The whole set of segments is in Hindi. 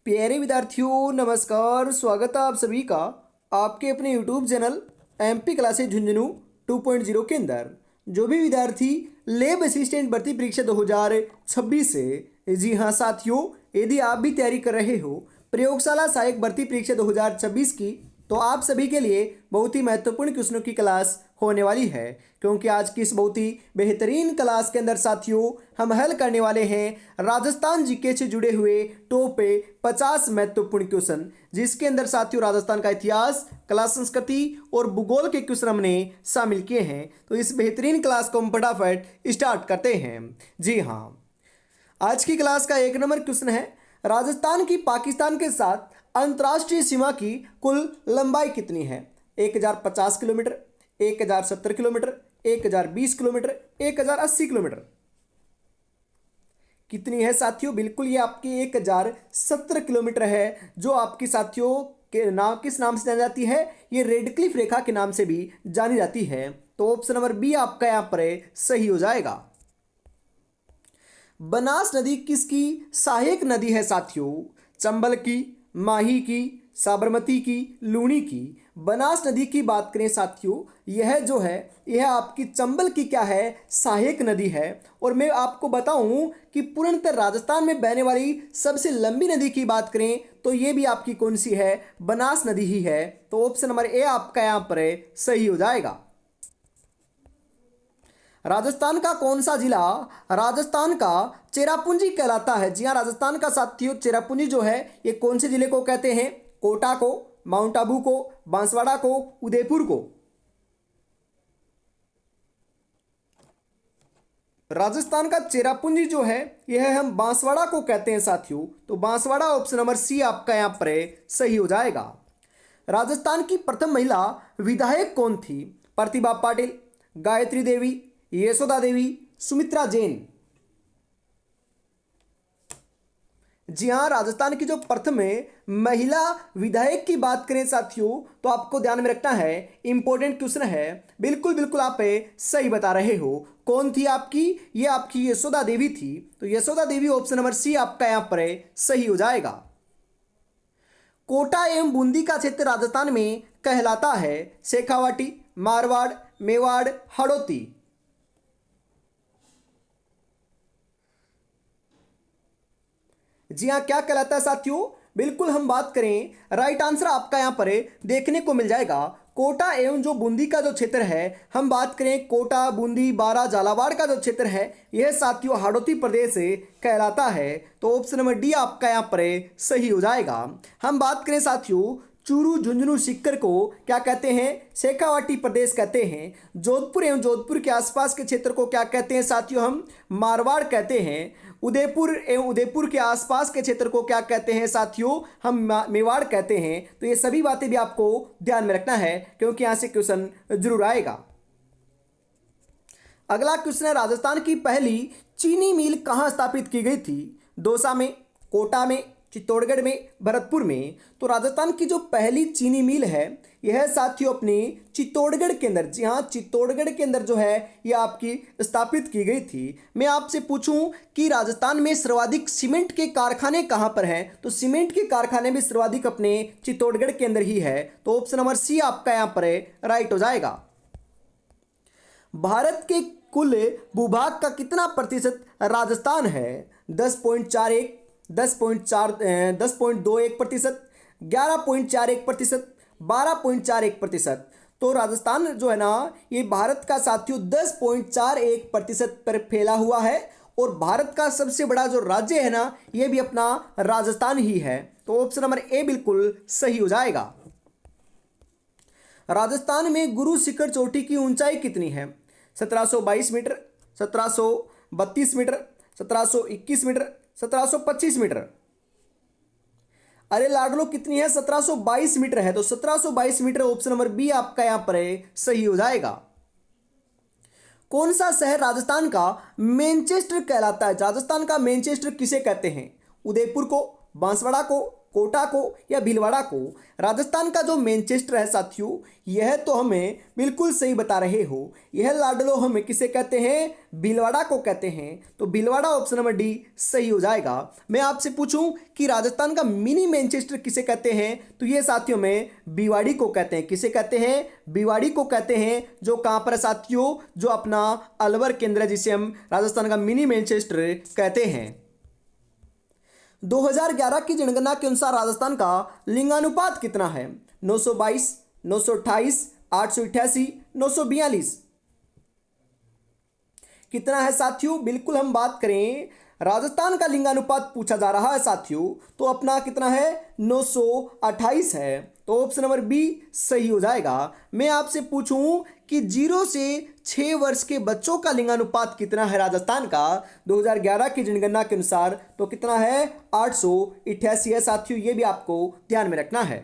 प्यारे विद्यार्थियों नमस्कार। स्वागत है आप सभी का आपके अपने YouTube channel MP classes Jhunjhunu 2.0 के अंदर। जो भी विद्यार्थी लैब असिस्टेंट भर्ती परीक्षा 2026 से, जी हाँ साथियों, यदि आप भी तैयारी कर रहे हो प्रयोगशाला सहायक भर्ती परीक्षा 2026 की, तो आप सभी के लिए बहुत ही महत्वपूर्ण क्वेश्चनों की क्लास होने वाली है। क्योंकि आज की इस बहुत ही बेहतरीन क्लास के अंदर साथियों हम हल करने वाले हैं राजस्थान जीके से जुड़े हुए टॉप 50 महत्वपूर्ण क्वेश्चन, जिसके अंदर साथियों राजस्थान का इतिहास, कला संस्कृति और भूगोल के क्वेश्चन हमने शामिल किए हैं। तो इस बेहतरीन क्लास को हम फटाफट स्टार्ट करते हैं। जी हाँ, आज की क्लास का एक नंबर क्वेश्चन है, राजस्थान की पाकिस्तान के साथ अंतर्राष्ट्रीय सीमा की कुल लंबाई कितनी है? 1050 किलोमीटर, 1070 किलोमीटर, 1020 किलोमीटर, 1080 किलोमीटर। कितनी है साथियों? बिल्कुल ये आपकी 1070 किलोमीटर है, जो आपकी साथियों के नाम किस नाम से जानी जाती है? ये रेडक्लिफ रेखा के नाम से भी जानी जाती है। तो ऑप्शन नंबर बी आपका यहाँ पर सही हो जाएगा। बनास नदी किसकी सहायक नदी है साथियों? चंबल की, माही की, साबरमती की, लूणी की। बनास नदी की बात करें साथियों, यह जो है यह आपकी चंबल की क्या है? सहायक नदी है। और मैं आपको बताऊं कि पूर्णतः राजस्थान में बहने वाली सबसे लंबी नदी की बात करें तो ये भी आपकी कौन सी है? बनास नदी ही है। तो ऑप्शन नंबर ए आपका यहाँ पर सही हो जाएगा। राजस्थान का कौन सा जिला राजस्थान का चेरापूंजी कहलाता है? जी हाँ, राजस्थान का साथियों चेरापूंजी जो है ये कौन से जिले को कहते हैं? कोटा को, माउंट आबू को, बांसवाड़ा को, उदयपुर को। राजस्थान का चेरापूंजी जो है यह हम बांसवाड़ा को कहते हैं साथियों। तो बांसवाड़ा ऑप्शन नंबर सी आपका यहाँ पर सही हो जाएगा। राजस्थान की प्रथम महिला विधायक कौन थी? प्रतिभा पाटिल, गायत्री देवी, यशोदा देवी, सुमित्रा जैन। जी हाँ, राजस्थान की जो प्रथम महिला विधायक की बात करें साथियों तो आपको ध्यान में रखना है, इंपॉर्टेंट क्वेश्चन है। बिल्कुल बिल्कुल आप सही बता रहे हो। कौन थी आपकी? ये आपकी यशोदा देवी थी। तो यशोदा देवी ऑप्शन नंबर सी आपका यहां पर सही हो जाएगा। कोटा एवं बूंदी का क्षेत्र राजस्थान में कहलाता है? शेखावाटी, मारवाड़, मेवाड़, हड़ौती। जी हाँ, क्या कहलाता है साथियों? बिल्कुल हम बात करें राइट आंसर आपका यहाँ पर देखने को मिल जाएगा। कोटा एवं जो बूंदी का जो क्षेत्र है, हम बात करें कोटा, बूंदी, बारा, झालावाड़ का जो क्षेत्र है यह साथियों हाड़ौती प्रदेश कहलाता है। तो ऑप्शन नंबर डी आपका यहाँ पर सही हो जाएगा। हम बात करें साथियों चूरू, झुंझुनू, सीकर को क्या कहते हैं? शेखावाटी प्रदेश कहते हैं। जोधपुर एवं जोधपुर के आसपास के क्षेत्र को क्या कहते हैं साथियों? हम मारवाड़ कहते हैं। उदयपुर एवं उदयपुर के आसपास के क्षेत्र को क्या कहते हैं साथियों? हम मेवाड़ कहते हैं। तो ये सभी बातें भी आपको ध्यान में रखना है, क्योंकि यहां से क्वेश्चन जरूर आएगा। अगला क्वेश्चन है, राजस्थान की पहली चीनी मिल कहां स्थापित की गई थी? दौसा में, कोटा में, चित्तौड़गढ़ में, भरतपुर में। तो राजस्थान की जो पहली चीनी मिल है यह साथियों अपनी चित्तौड़गढ़ के अंदर, जी हाँ चित्तौड़गढ़ के अंदर जो है यह आपकी स्थापित की गई थी। मैं आपसे पूछूं कि राजस्थान में सर्वाधिक सीमेंट के कारखाने कहां पर हैं? तो सीमेंट के कारखाने भी सर्वाधिक अपने चित्तौड़गढ़ के अंदर ही है। तो ऑप्शन नंबर सी आपका यहाँ पर राइट हो जाएगा। भारत के कुल भूभाग का कितना प्रतिशत राजस्थान है? 10.41, 10.21%, 11.41%, 12.41%। तो राजस्थान जो है ना ये भारत का साथियों 10.41% पर फैला हुआ है। और भारत का सबसे बड़ा जो राज्य है ना ये भी अपना राजस्थान ही है। तो ऑप्शन नंबर ए बिल्कुल सही हो जाएगा। राजस्थान में गुरु शिखर चोटी की ऊंचाई कितनी है? 1722 मीटर, 1732 मीटर, 1721 मीटर, 1725 मीटर। अरे लाडलो कितनी है? 1722 मीटर है। तो 1722 मीटर ऑप्शन नंबर बी आपका यहां पर सही हो जाएगा। कौन सा शहर राजस्थान का मैनचेस्टर कहलाता है? राजस्थान का मैनचेस्टर किसे कहते हैं? उदयपुर को, बांसवाड़ा को, कोटा को या भीलवाड़ा को? राजस्थान का जो मैनचेस्टर है साथियों, यह तो हमें बिल्कुल सही बता रहे हो। यह लाडलो हमें किसे कहते हैं? भीलवाड़ा को कहते हैं। तो भीलवाड़ा ऑप्शन नंबर डी सही हो जाएगा। मैं आपसे पूछूं कि राजस्थान का मिनी मैनचेस्टर किसे कहते हैं, तो ये साथियों में भिवाड़ी को कहते हैं। किसे कहते हैं? भिवाड़ी को कहते हैं। जो कहाँ पर है साथियों? जो अपना अलवर केंद्र है, जिसे हम राजस्थान का मिनी मैनचेस्टर कहते हैं। 2011 की जनगणना के अनुसार राजस्थान का लिंगानुपात कितना है? 922, 928, 888, 942। कितना है साथियों? बिल्कुल हम बात करें राजस्थान का लिंगानुपात पूछा जा रहा है साथियों, तो अपना कितना है? 928 है। तो ऑप्शन नंबर बी सही हो जाएगा। मैं आपसे पूछूं कि 0 से 6 वर्ष के बच्चों का लिंगानुपात कितना है राजस्थान का 2011 की जनगणना के अनुसार? तो कितना है? 888 है साथियों, ये भी आपको ध्यान में रखना है।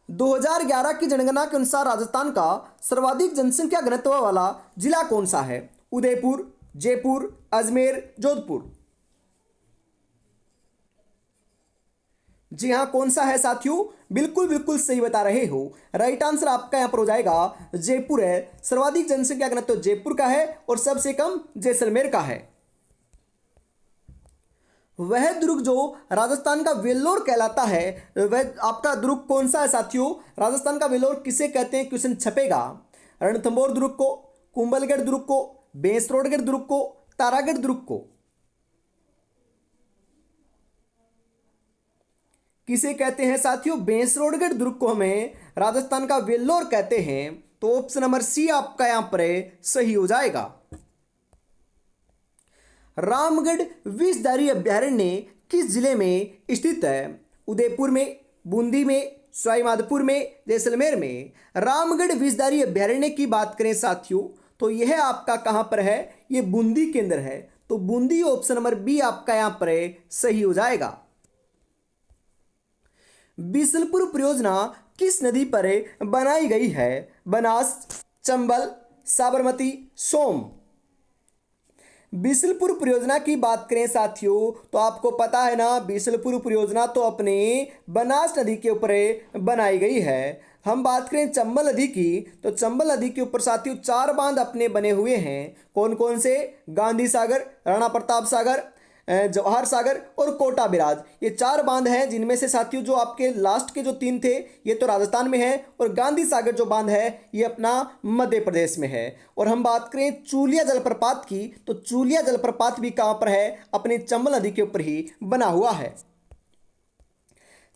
2011 की जनगणना के अनुसार राजस्थान का सर्वाधिक जनसंख्या घनत्व वाला जिला कौन सा है? उदयपुर, जयपुर, अजमेर, जोधपुर। जी हाँ, कौन सा है साथियों? बिल्कुल बिल्कुल सही बता रहे हो। राइट आंसर आपका यहां पर हो जाएगा जयपुर है। सर्वाधिक जनसंख्या घनत्व जयपुर का है और सबसे कम जैसलमेर का है। वह दुर्ग जो राजस्थान का वेल्लोर कहलाता है, वह आपका दुर्ग कौन सा है साथियों? राजस्थान का वेल्लोर किसे कहते हैं? क्वेश्चन छपेगा। रणथंभौर दुर्ग को, कुंभलगढ़ दुर्ग को, बेसरोडगढ़ दुर्ग को, तारागढ़ दुर्ग को? किसे कहते हैं साथियों? बेसरोडगढ़ दुर्ग को हमें राजस्थान का वेल्लोर कहते हैं। तो ऑप्शन नंबर सी आपका यहां पर सही हो जाएगा। रामगढ़ विषधारी अभ्यारण्य किस जिले में स्थित है? उदयपुर में, बूंदी में, सवाईमाधोपुर में, जैसलमेर में? रामगढ़ विषधारी अभ्यारण्य की बात करें साथियों, तो यह आपका कहां पर है? यह बूंदी के अंदर है। तो बूंदी ऑप्शन नंबर बी आपका यहां पर सही हो जाएगा। बिसलपुर परियोजना किस नदी पर बनाई गई है? बनास, चंबल, साबरमती, सोम? बिसलपुर परियोजना की बात करें साथियों, तो आपको पता है ना, बिसलपुर परियोजना तो अपने बनास नदी के ऊपर बनाई गई है। हम बात करें चंबल नदी की, तो चंबल नदी के ऊपर साथियों 4 बांध अपने बने हुए हैं। कौन कौन से? गांधी सागर, राणा प्रताप सागर, जवाहर सागर और कोटा बिराज। ये 4 बांध हैं, जिनमें से साथियों जो आपके लास्ट के जो 3 थे ये तो राजस्थान में है, और गांधी सागर जो बांध है ये अपना मध्य प्रदेश में है। और हम बात करें चूलिया जलप्रपात की, तो चूलिया जलप्रपात भी कहां पर है? अपनी चंबल नदी के ऊपर ही बना हुआ है।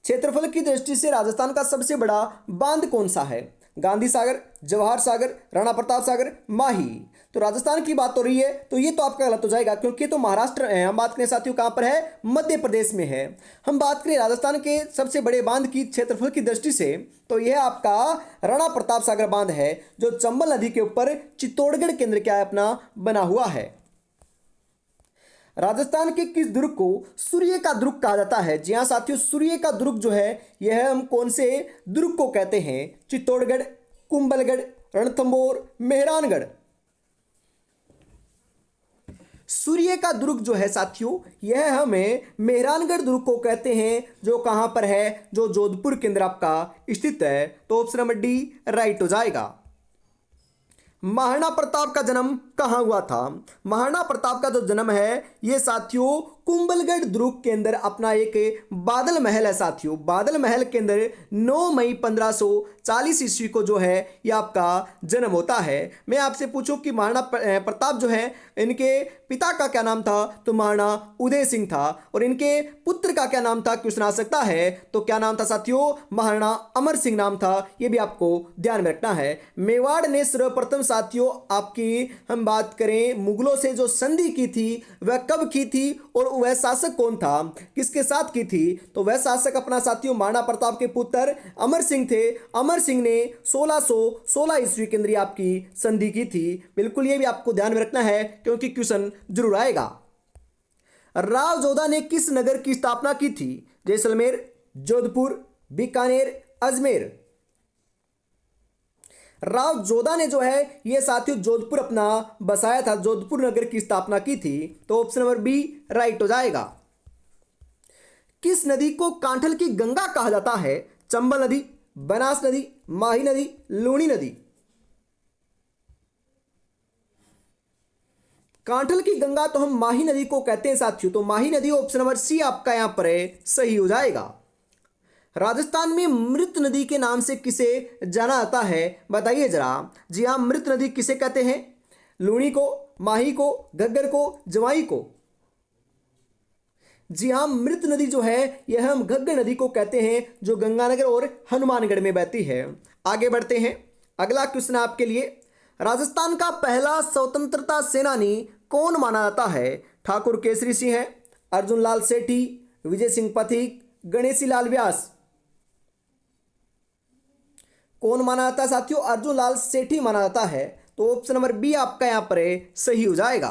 क्षेत्रफल की दृष्टि से राजस्थान का सबसे बड़ा बांध कौन सा है? गांधी सागर, जवाहर सागर, राणा प्रताप सागर, माही? तो राजस्थान की बात हो रही है, तो ये तो आपका गलत हो जाएगा, क्योंकि तो महाराष्ट्र है। हम बात करें साथियों कहां पर है? मध्य प्रदेश में है। हम बात करें राजस्थान के सबसे बड़े बांध की क्षेत्रफल की दृष्टि से, तो यह आपका राणा प्रताप सागर बांध है, जो चंबल नदी के ऊपर चित्तौड़गढ़ केंद्र क्या है अपना बना हुआ है। राजस्थान के किस दुर्ग को सूर्य का दुर्ग कहा जाता है? जी हाँ साथियों, सूर्य का दुर्ग जो है यह हम कौन से दुर्ग को कहते हैं? चित्तौड़गढ़, कुंभलगढ़, रणथंभौर, मेहरानगढ़? सूर्य का दुर्ग जो है साथियों यह हमें मेहरानगढ़ दुर्ग को कहते हैं, जो कहां पर है? जो जोधपुर के अंदर आपका स्थित है। तो ऑप्शन नंबर डी राइट हो जाएगा। महाराणा प्रताप का जन्म कहाँ हुआ था? महाराणा प्रताप का जो जन्म है ये साथियों कुंभलगढ़ दुर्ग के अंदर अपना एक बादल महल है साथियों। बादल महल के अंदर 9 मई 1540 ईस्वी को जो है ये आपका जन्म होता है। मैं आपसे पूछूं कि महाराणा प्रताप जो है इनके पिता का क्या नाम था? तो महाराणा उदय सिंह था। और इनके पुत्र का क्या नाम था? क्वेश्चन आ सकता है। तो क्या नाम था साथियों? महाराणा अमर सिंह नाम था। ये भी आपको ध्यान में रखना है। मेवाड़ ने सर्वप्रथम साथियों आपकी हम बात करें मुगलों से जो संधि की थी वह कब की थी, और वह शासक कौन था? किसके साथ की थी? तो वह शासक अपना साथियों महाराणा प्रताप के पुत्र अमर सिंह थे। अमर सिंह ने 1616 ईस्वी के अंदर आपकी संधि की थी। बिल्कुल ये भी आपको ध्यान में रखना है, क्योंकि क्वेश्चन जरूर आएगा। राव जोधा ने किस नगर की स्थापना की थी? जैसलमेर, जोधपुर, बीकानेर, अजमेर? राव जोधा ने जो है ये साथियों जोधपुर अपना बसाया था, जोधपुर नगर की स्थापना की थी। तो ऑप्शन नंबर बी राइट हो जाएगा। किस नदी को कांठल की गंगा कहा जाता है? चंबल नदी, बनास नदी, माही नदी, लूणी नदी। कांठल की गंगा तो हम माही नदी को कहते हैं साथियों, तो माही नदी ऑप्शन नंबर सी आपका यहां पर सही हो जाएगा। राजस्थान में मृत नदी के नाम से किसे जाना जाता है? बताइए जरा। जी हाँ, मृत नदी किसे कहते हैं? लूणी को, माही को, घग्गर को, जवाई को? जी हाँ, मृत नदी जो है यह हम घग्गर नदी को कहते हैं, जो गंगानगर और हनुमानगढ़ में बहती है। आगे बढ़ते हैं, अगला क्वेश्चन आपके लिए। राजस्थान का पहला स्वतंत्रता सेनानी कौन माना जाता है? ठाकुर केसरी सिंह है, अर्जुन लाल सेठी, विजय सिंह पथिक, गणेशी लाल व्यास? कौन माना जाता है साथियों? अर्जुन लाल सेठी माना जाता है, तो ऑप्शन नंबर बी आपका यहां पर सही हो जाएगा।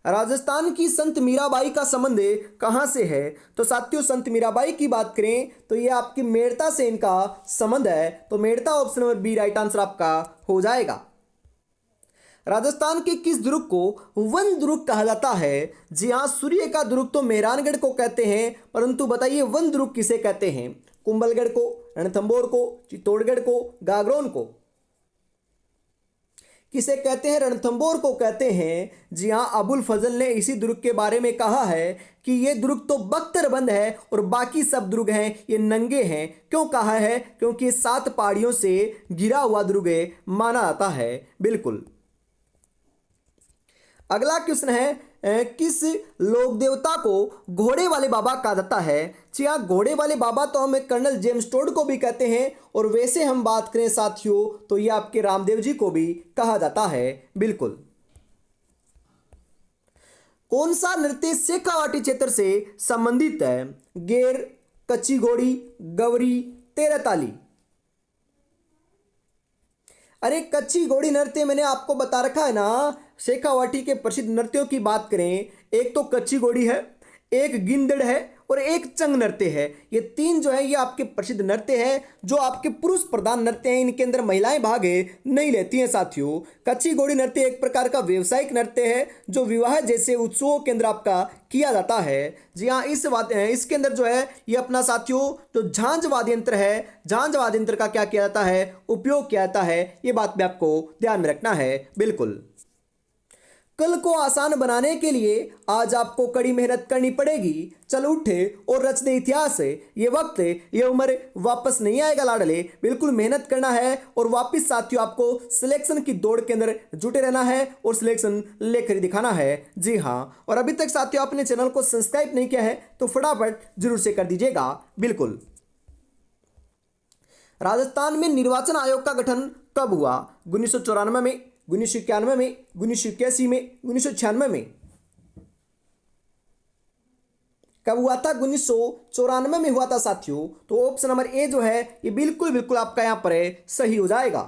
राजस्थान की संत मीराबाई का संबंध कहां से है? तो साथियों, संत मीराबाई की बात करें तो ये आपकी मेड़ता से इनका संबंध है, तो Merta option number B right answer आपका हो जाएगा। राजस्थान के किस दुर्ग को वन दुर्ग कहा जाता है? जी हाँ, सूर्य का दुर्ग तो मेहरानगढ़ को कहते हैं, परंतु बताइए वन दुर्ग किसे कहते हैं? कुंभलगढ़ को, रणथंभौर को, चित्तौड़गढ़ को, गागरोन को? किसे कहते हैं? रणथंभौर को कहते हैं। जी हाँ, अबुल फजल ने इसी दुर्ग के बारे में कहा है कि ये दुर्ग तो बख्तरबंद है और बाकी सब दुर्ग हैं ये नंगे हैं। क्यों कहा है? क्योंकि ये 7 पहाड़ियों से घिरा हुआ दुर्ग माना जाता है। बिल्कुल। अगला क्वेश्चन है, किस लोक देवता को घोड़े वाले बाबा कहा जाता है? जी हाँ, घोड़े वाले बाबा तो हम कर्नल जेम्स टोड को भी कहते हैं, और वैसे हम बात करें साथियों तो ये आपके रामदेव जी को भी कहा जाता है। बिल्कुल। कौन सा नृत्य शेखावाटी क्षेत्र से संबंधित है? गेर, कच्ची घोड़ी, गवरी, तेरताली? अरे कच्ची घोड़ी नृत्य मैंने आपको बता रखा है ना। शेखावाटी के प्रसिद्ध नृत्यों की बात करें, एक तो कच्ची घोड़ी है, एक गिंदड़ है और एक चंग नृत्य है। ये 3 जो है ये आपके प्रसिद्ध नृत्य है, जो आपके पुरुष प्रधान नृत्य हैं। इनके अंदर महिलाएं भाग नहीं लेती हैं साथियों। कच्ची घोड़ी नृत्य एक प्रकार का व्यवसायिक नृत्य है, जो विवाह जैसे उत्सवों के अंदर आपका किया जाता है। जी हाँ, इसके अंदर जो है ये अपना साथियों जो झांझ वाद्य यंत्र है, झांझ वाद्य यंत्र का क्या किया जाता है? उपयोग किया जाता है। ये बात भी आपको ध्यान में रखना है। बिल्कुल। कल को आसान बनाने के लिए आज आपको कड़ी मेहनत करनी पड़ेगी। चल उठे और रच दे इतिहास। ये वक्त, ये उम्र वापस नहीं आएगा लाडले। बिल्कुल मेहनत करना है और वापस साथियों आपको सिलेक्शन की दौड़ के अंदर जुटे रहना है और सिलेक्शन लेकर ही दिखाना है। जी हाँ, और अभी तक साथियों आपने चैनल को सब्सक्राइब नहीं किया है तो फटाफट जरूर से कर दीजिएगा। बिल्कुल। राजस्थान में निर्वाचन आयोग का गठन कब हुआ? 1994 में, 1991 में, 1981 में, 1996 में? कब हुआ था? 1994 में हुआ था साथियों, तो ऑप्शन नंबर ए जो है ये बिल्कुल बिल्कुल आपका यहां पर सही हो जाएगा।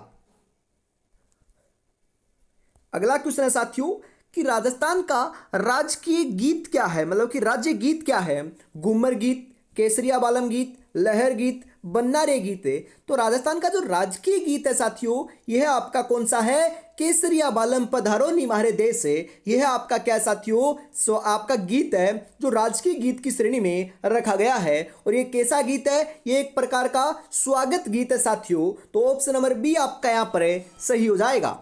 अगला क्वेश्चन है साथियों कि राजस्थान का राजकीय गीत क्या है? मतलब कि राज्य गीत क्या है? घूमर गीत, केसरिया बालम गीत, लहर गीत, बन्नारे गीत? तो राजस्थान का जो राजकीय गीत है साथियों यह आपका कौन सा है? केसरिया बालम पधारो निमारे देश है। यह आपका क्या साथियों? सो आपका गीत है जो राजकीय गीत की श्रेणी में रखा गया है। और ये कैसा गीत है? ये एक प्रकार का स्वागत गीत है साथियों, तो ऑप्शन नंबर बी आपका यहां पर सही हो जाएगा।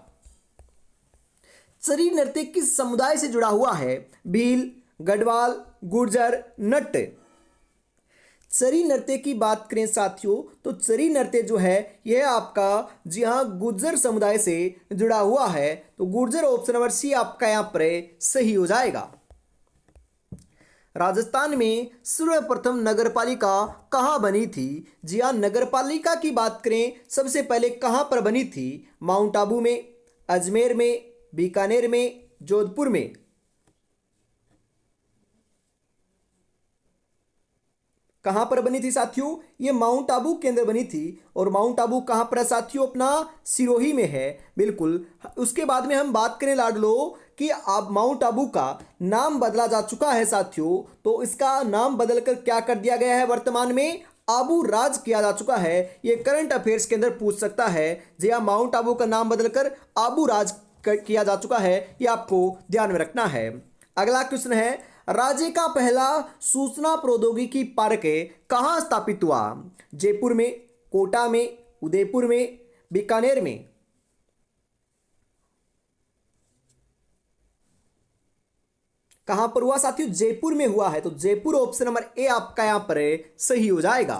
चरी नृत्य किस समुदाय से जुड़ा हुआ है? भील, गढ़वाल, गुर्जर, नट? चरी नृत्य की बात करें साथियों तो चरी नृत्य जो है यह आपका जी हाँ गुर्जर समुदाय से जुड़ा हुआ है, तो गुर्जर ऑप्शन नंबर सी आपका यहां पर सही हो जाएगा। राजस्थान में सर्वप्रथम नगरपालिका कहाँ बनी थी? जी हाँ, नगरपालिका की बात करें सबसे पहले कहाँ पर बनी थी? माउंट आबू में, अजमेर में, बीकानेर में, जोधपुर में? कहां पर बनी थी साथियों? ये माउंट आबू के अंदर बनी थी। और माउंट आबू कहां पर है साथियों? अपना सिरोही में है। बिल्कुल। उसके बाद में हम बात करें लाडलो कि अब माउंट आबू का नाम बदला जा चुका है साथियों, तो इसका नाम बदलकर क्या कर दिया गया है? वर्तमान में आबू राज किया जा चुका है। ये करंट अफेयर्स के अंदर पूछ सकता है। जी हाँ, माउंट आबू का नाम बदलकर आबू राज किया जा चुका है, ये आपको ध्यान में रखना है। अगला क्वेश्चन है राज्य का पहला सूचना प्रौद्योगिकी पार्क कहाँ स्थापित हुआ? जयपुर में, कोटा में, उदयपुर में, बीकानेर में। कहां पर हुआ साथियों? जयपुर में हुआ है, तो जयपुर ऑप्शन नंबर ए आपका यहां पर सही हो जाएगा।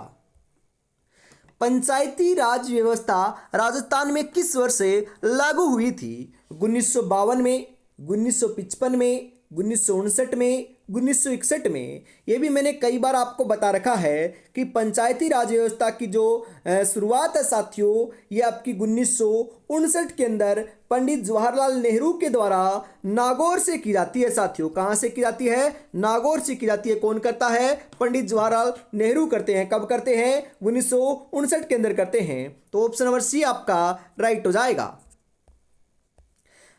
पंचायती राज व्यवस्था राजस्थान में किस वर्ष से लागू हुई थी? 1952 में, 1955 में, 1959 में, 1961 में। ये भी मैंने कई बार आपको बता रखा है कि पंचायती राज व्यवस्था की जो शुरुआत है साथियों, ये आपकी 1959 के अंदर पंडित जवाहरलाल नेहरू के द्वारा नागौर से की जाती है साथियों। कहाँ से की जाती है? नागौर से की जाती है। कौन करता है? पंडित जवाहरलाल नेहरू करते हैं। कब करते हैं? 1959 के अंदर करते हैं। तो ऑप्शन नंबर सी आपका राइट हो जाएगा।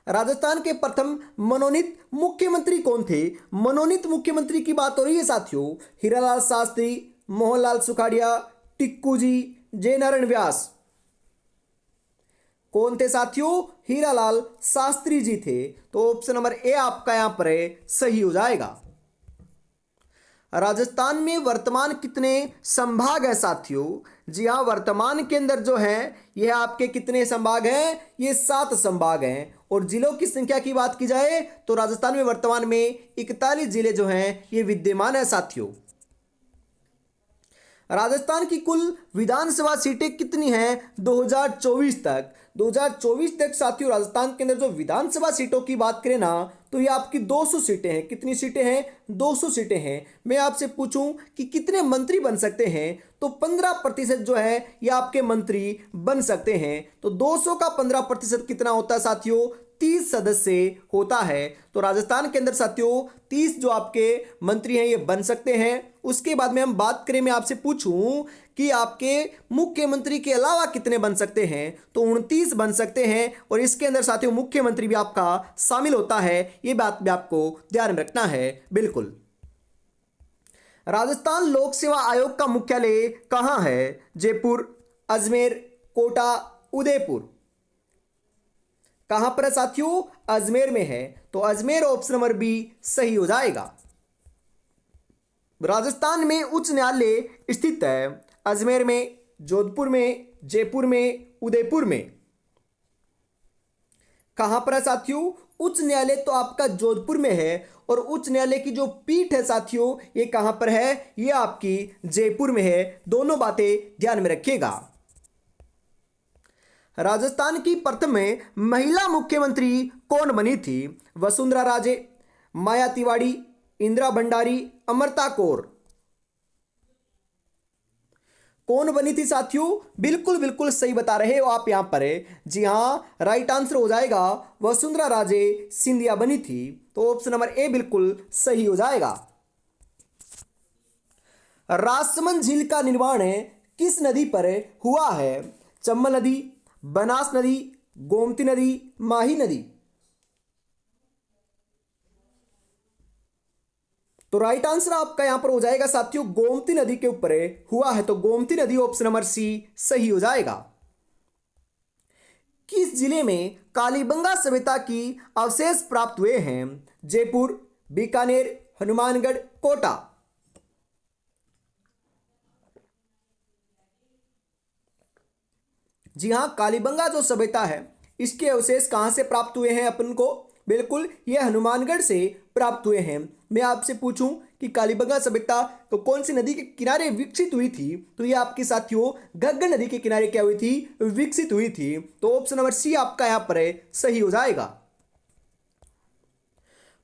राजस्थान के प्रथम मनोनीत मुख्यमंत्री कौन थे? मनोनीत मुख्यमंत्री की बात हो रही है साथियों। हीरालाल शास्त्री, मोहनलाल सुखाड़िया, टिक्कू जी, जयनारायण व्यास। कौन थे साथियों? हीरालाल शास्त्री जी थे। तो ऑप्शन नंबर ए आपका यहां पर सही हो जाएगा। राजस्थान में वर्तमान कितने संभाग है साथियों? जी हाँ, वर्तमान के अंदर जो है यह आपके कितने संभाग हैं? ये 7 संभाग हैं। और जिलों की संख्या की बात की जाए तो राजस्थान में वर्तमान में 41 जिले जो हैं ये विद्यमान है साथियों। राजस्थान की कुल विधानसभा सीटें कितनी हैं 2024 तक? 2024 तक साथियों राजस्थान के अंदर जो विधानसभा सीटों की बात करें ना, तो ये आपकी 200 सीटें हैं। कितनी सीटें हैं? 200 सीटें हैं। मैं आपसे पूछूं कि कितने मंत्री बन सकते हैं, तो 15% जो है ये आपके मंत्री बन सकते हैं। तो 200 का 15% कितना होता है साथियों? 30 सदस्य होता है। तो राजस्थान के अंदर साथियों 30 जो आपके मंत्री हैं ये बन सकते हैं। उसके बाद में हम बात करें, मैं आपसे पूछूं कि आपके मुख्यमंत्री के अलावा कितने बन सकते हैं, तो 29 बन सकते हैं। और इसके अंदर साथियों मुख्यमंत्री भी आपका शामिल होता है। ये बात भी आपको ध्यान में रखना है। बिल्कुल। राजस्थान लोक सेवा आयोग का मुख्यालय कहां है? जयपुर, अजमेर, कोटा, उदयपुर। कहां पर है साथियों? अजमेर में है। तो अजमेर ऑप्शन नंबर बी सही हो जाएगा। राजस्थान में उच्च न्यायालय स्थित है? अजमेर में, जोधपुर में, जयपुर में, उदयपुर में। कहां पर है साथियों? उच्च न्यायालय तो आपका जोधपुर में है। और उच्च न्यायालय की जो पीठ है साथियों ये कहां पर है? ये आपकी जयपुर में है। दोनों बातें ध्यान में रखिएगा। राजस्थान की प्रथम महिला मुख्यमंत्री कौन बनी थी? वसुंधरा राजे, माया तिवारी, इंदिरा भंडारी, अमृता कौर। कौन बनी थी साथियों? बिल्कुल बिल्कुल सही बता रहे हो आप यहां पर। जी हां, राइट आंसर हो जाएगा वसुंधरा राजे सिंधिया बनी थी। तो ऑप्शन नंबर ए बिल्कुल सही हो जाएगा। राजसमंद झील का निर्माण किस नदी पर हुआ है? चंबल नदी, बनास नदी, गोमती नदी, माही नदी। तो राइट आंसर आपका यहां पर हो जाएगा साथियों गोमती नदी के ऊपर हुआ है। तो गोमती नदी ऑप्शन नंबर सी सही हो जाएगा। किस जिले में कालीबंगा सभ्यता की अवशेष प्राप्त हुए हैं? जयपुर, बीकानेर, हनुमानगढ़, कोटा। जी हां, कालीबंगा जो सभ्यता है इसके अवशेष कहां से प्राप्त हुए हैं अपन को? बिल्कुल ये हनुमानगढ़ से प्राप्त हुए हैं। मैं आपसे पूछूं कि कालीबंगा सभ्यता तो कौन सी नदी के किनारे विकसित हुई थी, तो ये आपकी साथियों घग्गर नदी के किनारे क्या हुई थी? विकसित हुई थी। तो ऑप्शन नंबर सी आपका यहां पर सही हो जाएगा।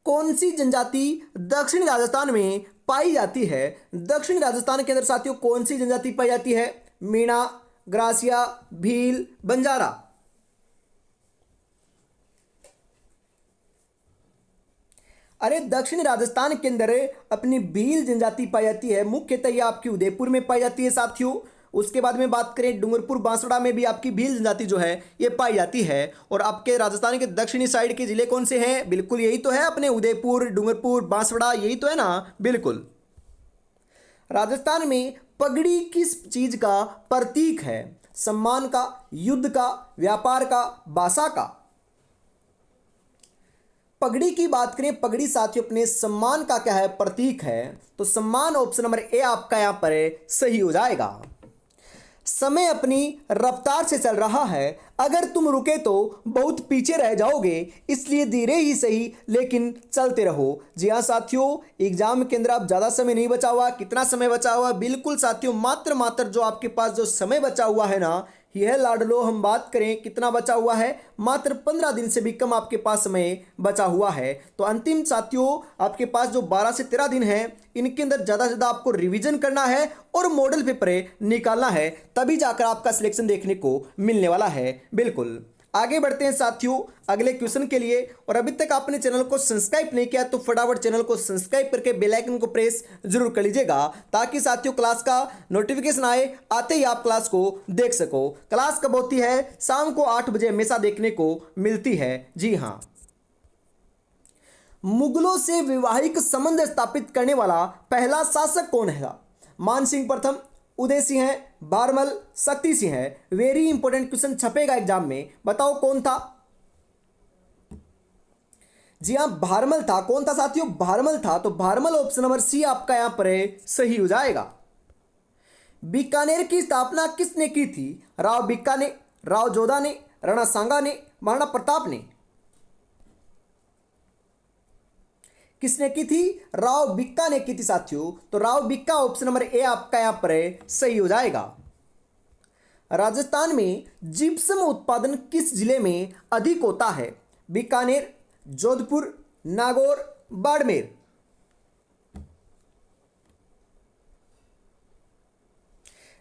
कौन सी जनजाति दक्षिणी राजस्थान में पाई जाती है? दक्षिणी राजस्थान के अंदर साथियों कौन सी जनजाति पाई जाती है? मीणा, ग्रासिया, भील, बंजारा। अरे दक्षिण राजस्थान के अंदर अपनी भील जनजाति पाई जाती है। मुख्यतः ये आपकी उदयपुर में पाई जाती है साथियों। उसके बाद में बात करें डूंगरपुर बांसवाड़ा में भी आपकी भील जनजाति जो है ये पाई जाती है। और आपके राजस्थान के दक्षिणी साइड के जिले कौन से हैं? बिल्कुल यही तो है अपने उदयपुर, डूंगरपुर, बांसवाड़ा, यही तो है ना। बिल्कुल। राजस्थान में पगड़ी किस चीज का प्रतीक है? सम्मान का, युद्ध का, व्यापार का, भाषा का। पगड़ी की बात करें, पगड़ी साथियों अपने सम्मान का क्या है, प्रतीक है। तो सम्मान ऑप्शन नंबर ए आपका यहां पर सही हो जाएगा। समय अपनी रफ्तार से चल रहा है, अगर तुम रुके तो बहुत पीछे रह जाओगे, इसलिए धीरे ही सही लेकिन चलते रहो। जी हाँ साथियों, एग्जाम के अंदर आप ज़्यादा समय नहीं बचा हुआ। कितना समय बचा हुआ? बिल्कुल साथियों, मात्र जो आपके पास जो समय बचा हुआ है ना, यह लाडलो हम बात करें कितना बचा हुआ है, मात्र 15 दिन से भी कम आपके पास समय बचा हुआ है। तो अंतिम साथियों आपके पास जो 12 से 13 दिन है, इनके अंदर ज़्यादा से ज़्यादा आपको रिवीजन करना है और मॉडल पेपर निकालना है, तभी जाकर आपका सिलेक्शन देखने को मिलने वाला है। बिल्कुल आगे बढ़ते हैं साथियों अगले क्वेश्चन के लिए। और अभी तक आपने चैनल को सब्सक्राइब नहीं किया तो फटाफट चैनल को सब्सक्राइब करके बेल आइकन को प्रेस जरूर कर लीजिएगा, ताकि साथियों क्लास का नोटिफिकेशन आए, आते ही आप क्लास को देख सको। क्लास कब होती है? शाम को 8 बजे हमेशा देखने को मिलती है। जी हाँ, मुगलों से वैवाहिक संबंध स्थापित करने वाला पहला शासक कौन है? मान सिंह प्रथम, उदय सिंह है, बारमल, शक्ति सिंह है। वेरी इंपॉर्टेंट क्वेश्चन छपेगा एग्जाम में, बताओ कौन था? जी हाँ, भारमल था। कौन था साथियों? भारमल था। तो भारमल ऑप्शन नंबर सी आपका यहां पर सही हो जाएगा। बीकानेर की स्थापना किसने की थी? राव बिक्का ने, राव जोधा ने, राणा सांगा ने, महाराणा प्रताप ने। किसने की थी? राव बिक्का ने की थी साथियों। तो Rao Bikka option number A आपका यहां पर सही हो जाएगा। राजस्थान में जिप्सम उत्पादन किस जिले में अधिक होता है? बीकानेर, जोधपुर, नागौर, बाड़मेर।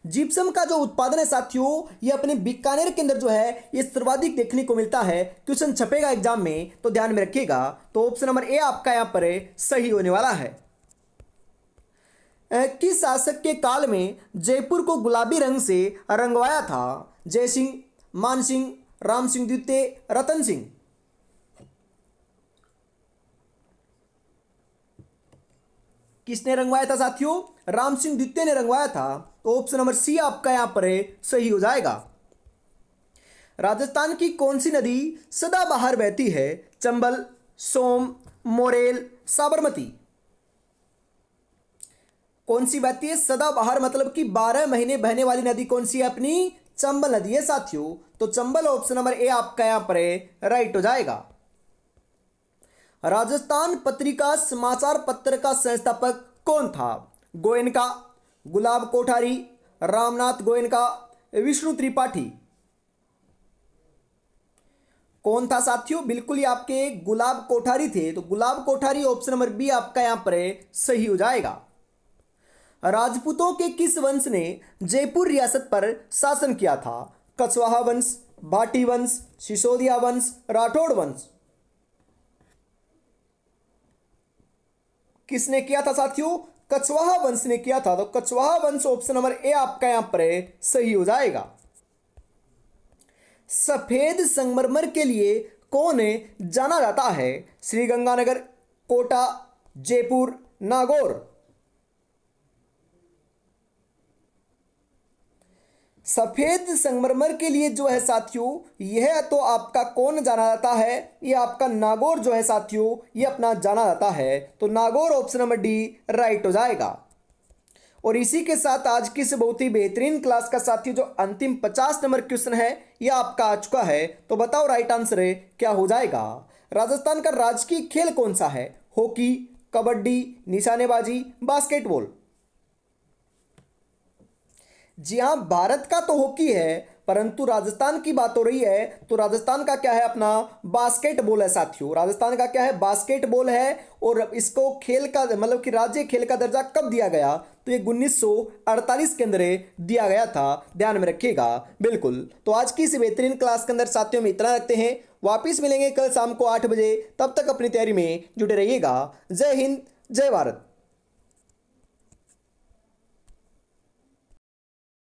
जिप्सम का जो उत्पादन है साथियों, ये अपने बीकानेर के अंदर जो है ये सर्वाधिक देखने को मिलता है। क्वेश्चन छपेगा एग्जाम में तो ध्यान में रखिएगा। तो ऑप्शन नंबर ए आपका यहां पर सही होने वाला है। किस शासक के काल में जयपुर को गुलाबी रंग से रंगवाया था? जय सिंह, मान सिंह, राम सिंह द्वितीय, रतन सिंह। किसने रंगवाया था साथियों? राम सिंह द्वितीय ने रंगवाया था। तो ऑप्शन नंबर सी आपका यहां पर सही हो जाएगा। राजस्थान की कौन सी नदी सदाबहार बहती है? चंबल, सोम, मोरेल, साबरमती। कौन सी बहती है सदाबहार, मतलब कि 12 महीने बहने वाली नदी कौन सी है? अपनी चंबल नदी है साथियों। तो चंबल ऑप्शन नंबर ए आपका यहां पर राइट हो जाएगा। राजस्थान पत्रिका समाचार पत्र का संस्थापक कौन था? गोयनका, गुलाब कोठारी, रामनाथ गोयनका, विष्णु त्रिपाठी। कौन था साथियों? बिल्कुल ये आपके गुलाब कोठारी थे। तो Gulab Kothari option number B आपका यहां पर सही हो जाएगा। राजपूतों के किस वंश ने जयपुर रियासत पर शासन किया था? कछवाहा वंश, भाटी वंश, सिसोदिया वंश, राठौड़ वंश। किसने किया था साथियों? कछवाहा वंश ने किया था। तो कछवाहा वंश ऑप्शन नंबर ए आपका यहां पर सही हो जाएगा। सफेद संगमरमर के लिए कौन जाना जाता है? श्रीगंगानगर, कोटा, जयपुर, नागौर। सफेद संगमरमर के लिए जो है साथियों, यह तो आपका कौन जाना जाता है? ये आपका नागौर जो है साथियों, ये अपना जाना जाता है। तो Nagaur option number D right हो जाएगा। और इसी के साथ आज की इस बहुत ही बेहतरीन क्लास का साथियों जो अंतिम 50 नंबर क्वेश्चन है यह आपका आ चुका है। तो बताओ राइट आंसर क्या हो जाएगा? राजस्थान का राजकीय खेल कौन सा है? हॉकी, कबड्डी, निशानेबाजी, बास्केटबॉल। जी हाँ, भारत का तो हॉकी है, परंतु राजस्थान की बात हो रही है तो राजस्थान का क्या है? अपना बास्केटबॉल है साथियों। राजस्थान का क्या है? बास्केटबॉल है। और इसको खेल का मतलब कि राज्य खेल का दर्जा कब दिया गया? तो ये 1948 के अंदर दिया गया था, ध्यान में रखिएगा। बिल्कुल। तो आज की इस बेहतरीन क्लास के अंदर साथियों में इतना रखते हैं। वापिस मिलेंगे कल शाम को 8 बजे। तब तक अपनी तैयारी में जुटे रहिएगा। जय हिंद, जय भारत।